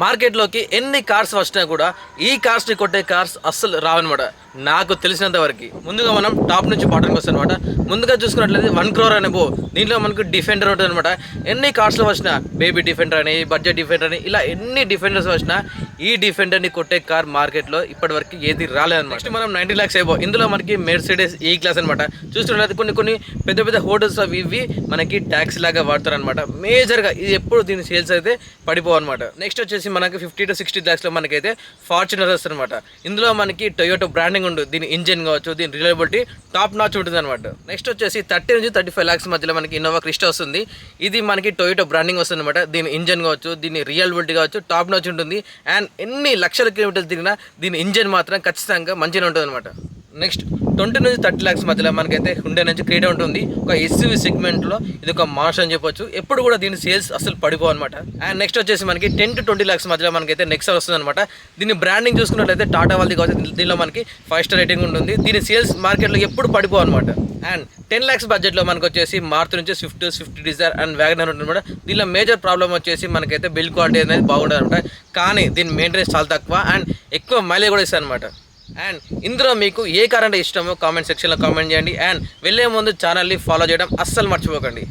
మార్కెట్లోకి ఎన్ని కార్స్ వచ్చినా కూడా ఈ కార్స్ని కొట్టే కార్స్ అస్సలు రావన్నమాట. నాకు తెలిసినంత వరకు ముందుగా మనం టాప్ నుంచి బాటంకి వస్తాం అనమాట. ముందుగా చూసుకున్నట్లయితే 1 crore అనే దీంట్లో మనకు డిఫెండర్ ఉంటుంది అనమాట. ఎన్ని కార్స్లో వచ్చినా బేబీ డిఫెండర్ అని, బడ్జెట్ డిఫెండర్ అని, ఇలా ఎన్ని డిఫెండర్స్ వచ్చినా ఈ డిఫెండర్ని కొట్టే కార్ మార్కెట్లో ఇప్పటివరకు ఏది రాలేదన్నమాట. నెక్స్ట్ మనం 90 lakhs అయిపో ఇందులో మనకి మెర్సిడెస్ ఈ క్లాస్ అనమాట. చూస్తున్నట్లయితే కొన్ని పెద్ద పెద్ద హోటల్స్ అవి ఇవి మనకి ట్యాక్సీ లాగా వాడతారు అనమాట. మేజర్గా ఇది ఎప్పుడు దీని సేల్స్ అయితే పడిపోవు అనమాట. నెక్స్ట్ వచ్చేసి మనకి 50 to 60 lakhsలో మనకైతే ఫార్చునర్ వస్తుంది అనమాట. ఇందులో మనకి టొయోటో బ్రాండింగ్ ఉంటుంది. దీని ఇంజిన్ కావచ్చు, దీని రిలయబిలిటీ టాప్ నాచ్ ఉంటుంది అనమాట. నెక్స్ట్ వచ్చేసి 30 నుంచి 35 lakhs మధ్యలో మనకి ఇన్నోవా క్రిస్టా వస్తుంది. ఇది మనకి టొయోటో బ్రాండింగ్ వస్తుంది అనమాట. దీని ఇంజిన్ కావచ్చు, దీని రియలబిలిటీ కావచ్చు టాప్ నాచ్ ఉంటుంది. అండ్ ఎన్ని లక్షల కిలోమీటర్లు తిరిగినా దీని ఇంజిన్ మాత్రం ఖచ్చితంగా మంచిగా ఉంటుంది అనమాట. నెక్స్ట్ 20 నుంచి 30 lakhs మధ్యలో మనకైతే హుండై నుంచి క్రీడా ఉంటుంది. ఒక ఎస్యూవీ సెగ్మెంట్లో ఇది ఒక మాస్ అని చెప్పొచ్చు. ఎప్పుడు కూడా దీని సేల్స్ అసలు పడిపోవు అనమాట. అండ్ నెక్స్ట్ వచ్చేసి మనకి 10 to 20 lakhs మధ్యలో మనకైతే నెక్సా వస్తుంది అనమాట. దీని బ్రాండింగ్ చూసుకున్నట్లయితే టాటా వాళ్ళది కావచ్చు. దీనిలో మనకి 5 star రేటింగ్ ఉంటుంది. దీని సేల్స్ మార్కెట్లో ఎప్పుడు పడిపోవు అనమాట. అండ్ 10 lakhs బడ్జెట్లో మనకు వచ్చేసి మారుతి నుంచి స్విఫ్ట్ డిజైర్ అండ్ వ్యాగనర్ ఉంటుంది అనమాట. దీనిలో మేజర్ ప్రాబ్లమ్ వచ్చేసి మనకైతే బిల్డ్ క్వాలిటీ అనేది బాగుంటుంది అనమాట. కానీ దీని మెయింటెనెన్స్ చాలా తక్కువ అండ్ ఎక్కువ మైలేజ్ కూడా ఇస్తుంది అనమాట. అండ్ ఇందులో మీకు ఏ కార్ అంటే ఇష్టమో కామెంట్ సెక్షన్లో కామెంట్ చేయండి. అండ్ వెళ్ళే ముందు ఛానల్ని ఫాలో చేయడం అస్సలు మర్చిపోకండి.